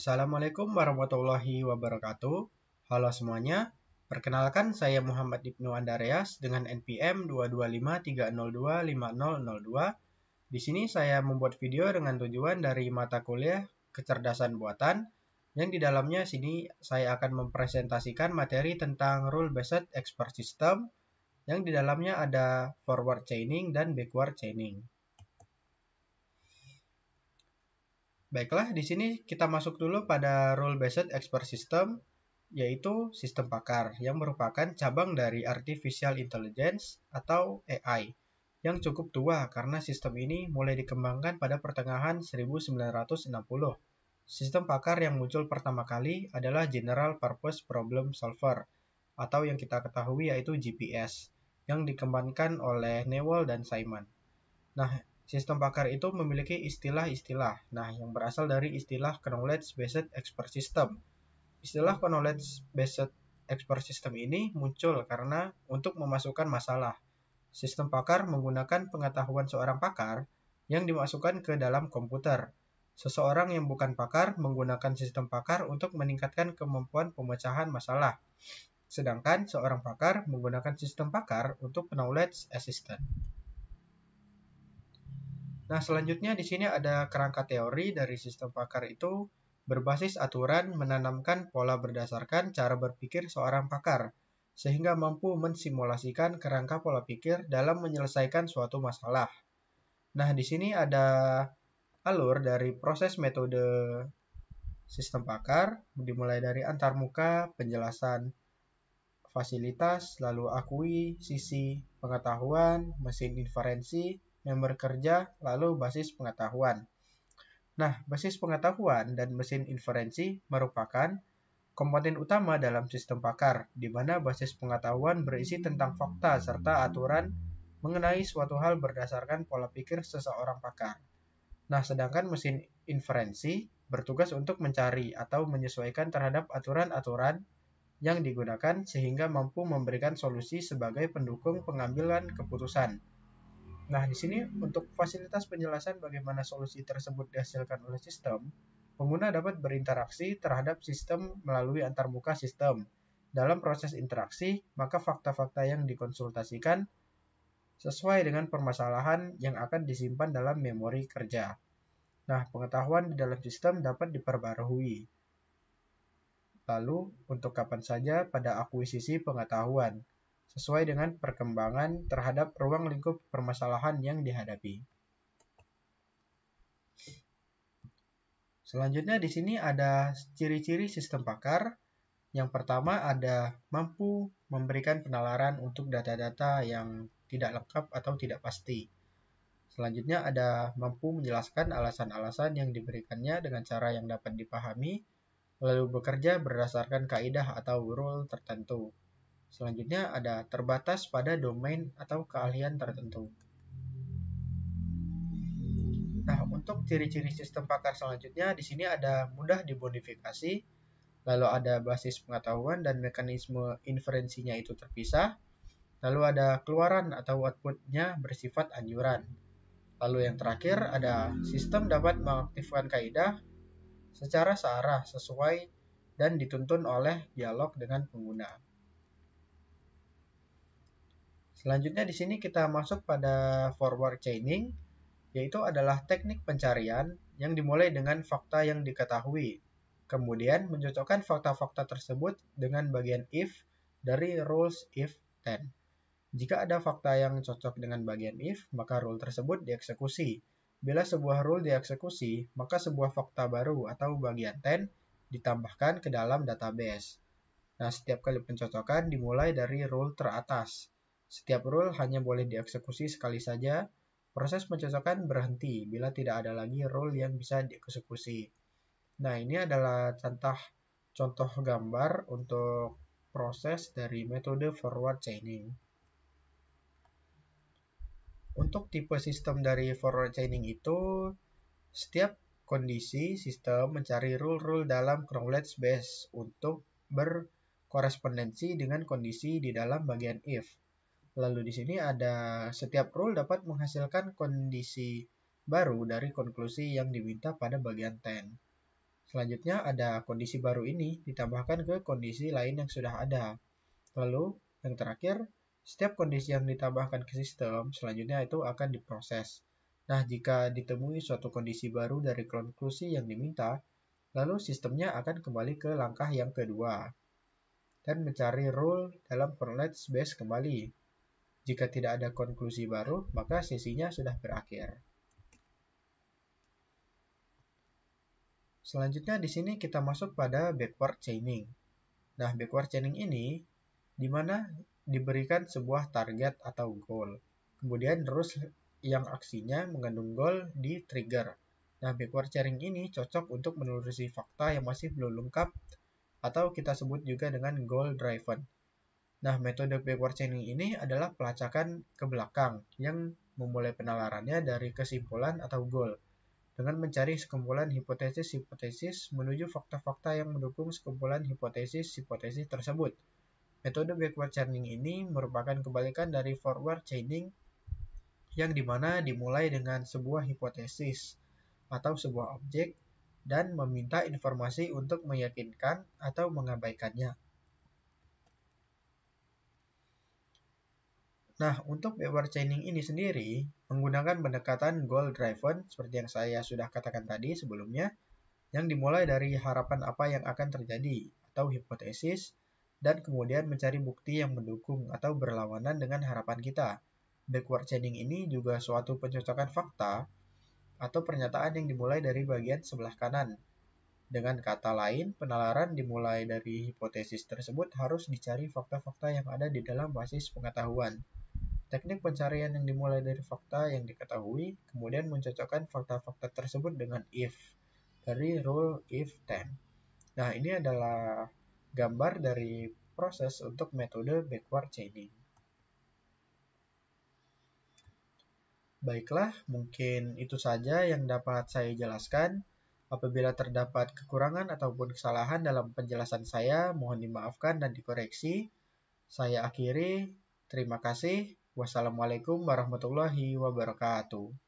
Assalamualaikum warahmatullahi wabarakatuh. Halo semuanya, perkenalkan saya Muhammad Ibnu Andreas dengan NPM 22530250002. Di sini saya membuat video dengan tujuan dari mata kuliah kecerdasan buatan, yang di dalamnya sini saya akan mempresentasikan materi tentang rule based expert system, yang di dalamnya ada forward chaining dan backward chaining. Baiklah, di sini kita masuk dulu pada rule based expert system, yaitu sistem pakar yang merupakan cabang dari artificial intelligence atau AI yang cukup tua karena sistem ini mulai dikembangkan pada pertengahan 1960. Sistem pakar yang muncul pertama kali adalah General Purpose Problem Solver atau yang kita ketahui yaitu GPS yang dikembangkan oleh Newell dan Simon. Nah, sistem pakar itu memiliki istilah-istilah yang berasal dari istilah Knowledge Based Expert System. Istilah Knowledge Based Expert System ini muncul karena untuk memasukkan masalah. Sistem pakar menggunakan pengetahuan seorang pakar yang dimasukkan ke dalam komputer. Seseorang yang bukan pakar menggunakan sistem pakar untuk meningkatkan kemampuan pemecahan masalah. Sedangkan seorang pakar menggunakan sistem pakar untuk knowledge assistant. Nah, selanjutnya di sini ada kerangka teori dari sistem pakar itu berbasis aturan menanamkan pola berdasarkan cara berpikir seorang pakar, sehingga mampu mensimulasikan kerangka pola pikir dalam menyelesaikan suatu masalah. Nah, di sini ada alur dari proses metode sistem pakar, dimulai dari antarmuka, penjelasan fasilitas, lalu akuisisi pengetahuan, mesin inferensi, member kerja, lalu basis pengetahuan. Nah, basis pengetahuan dan mesin inferensi merupakan komponen utama dalam sistem pakar, di mana basis pengetahuan berisi tentang fakta serta aturan mengenai suatu hal berdasarkan pola pikir seseorang pakar. Nah, sedangkan mesin inferensi bertugas untuk mencari atau menyesuaikan terhadap aturan-aturan yang digunakan sehingga mampu memberikan solusi sebagai pendukung pengambilan keputusan. Nah, di sini untuk fasilitas penjelasan bagaimana solusi tersebut dihasilkan oleh sistem, pengguna dapat berinteraksi terhadap sistem melalui antarmuka sistem. Dalam proses interaksi, maka fakta-fakta yang dikonsultasikan sesuai dengan permasalahan yang akan disimpan dalam memori kerja. Nah, pengetahuan di dalam sistem dapat diperbarui. Lalu, untuk kapan saja pada akuisisi pengetahuan, sesuai dengan perkembangan terhadap ruang lingkup permasalahan yang dihadapi. Selanjutnya di sini ada ciri-ciri sistem pakar. Yang pertama ada mampu memberikan penalaran untuk data-data yang tidak lengkap atau tidak pasti. Selanjutnya ada mampu menjelaskan alasan-alasan yang diberikannya dengan cara yang dapat dipahami, lalu bekerja berdasarkan kaidah atau rule tertentu. Selanjutnya ada terbatas pada domain atau keahlian tertentu. Nah, untuk ciri-ciri sistem pakar selanjutnya di sini ada mudah dimodifikasi, lalu ada basis pengetahuan dan mekanisme inferensinya itu terpisah, lalu ada keluaran atau outputnya bersifat anjuran. Lalu yang terakhir ada sistem dapat mengaktifkan kaidah secara searah sesuai dan dituntun oleh dialog dengan pengguna. Selanjutnya di sini kita masuk pada forward chaining, yaitu adalah teknik pencarian yang dimulai dengan fakta yang diketahui, kemudian mencocokkan fakta-fakta tersebut dengan bagian if dari rules if then. Jika ada fakta yang cocok dengan bagian if, maka rule tersebut dieksekusi. Bila sebuah rule dieksekusi, maka sebuah fakta baru atau bagian then ditambahkan ke dalam database. Nah, setiap kali pencocokan dimulai dari rule teratas. Setiap rule hanya boleh dieksekusi sekali saja. Proses pencocokan berhenti bila tidak ada lagi rule yang bisa dieksekusi. Nah, ini adalah contoh gambar untuk proses dari metode forward chaining. Untuk tipe sistem dari forward chaining itu, setiap kondisi sistem mencari rule-rule dalam knowledge base untuk berkorespondensi dengan kondisi di dalam bagian if. Lalu di sini ada setiap rule dapat menghasilkan kondisi baru dari konklusi yang diminta pada bagian then. Selanjutnya ada kondisi baru ini ditambahkan ke kondisi lain yang sudah ada. Lalu yang terakhir, setiap kondisi yang ditambahkan ke sistem selanjutnya itu akan diproses. Nah, jika ditemui suatu kondisi baru dari konklusi yang diminta, lalu sistemnya akan kembali ke langkah yang kedua dan mencari rule dalam knowledge base kembali. Jika tidak ada konklusi baru, maka sesinya sudah berakhir. Selanjutnya di sini kita masuk pada backward chaining. Nah, backward chaining ini di mana diberikan sebuah target atau goal. Kemudian terus yang aksinya mengandung goal di trigger. Nah, backward chaining ini cocok untuk menelusuri fakta yang masih belum lengkap atau kita sebut juga dengan goal driven. Nah, metode backward chaining ini adalah pelacakan ke belakang yang memulai penalarannya dari kesimpulan atau goal dengan mencari sekumpulan hipotesis-hipotesis menuju fakta-fakta yang mendukung sekumpulan hipotesis-hipotesis tersebut. Metode backward chaining ini merupakan kebalikan dari forward chaining yang dimana dimulai dengan sebuah hipotesis atau sebuah objek dan meminta informasi untuk meyakinkan atau mengabaikannya. Nah, untuk backward chaining ini sendiri menggunakan pendekatan goal driven seperti yang saya sudah katakan tadi sebelumnya, yang dimulai dari harapan apa yang akan terjadi atau hipotesis dan kemudian mencari bukti yang mendukung atau berlawanan dengan harapan kita. Backward chaining ini juga suatu pencocokan fakta atau pernyataan yang dimulai dari bagian sebelah kanan. Dengan kata lain, penalaran dimulai dari hipotesis tersebut harus dicari fakta-fakta yang ada di dalam basis pengetahuan. Teknik pencarian yang dimulai dari fakta yang diketahui, kemudian mencocokkan fakta-fakta tersebut dengan if, dari rule if then. Nah, ini adalah gambar dari proses untuk metode backward chaining. Baiklah, mungkin itu saja yang dapat saya jelaskan. Apabila terdapat kekurangan ataupun kesalahan dalam penjelasan saya, mohon dimaafkan dan dikoreksi. Saya akhiri. Terima kasih. Wassalamualaikum warahmatullahi wabarakatuh.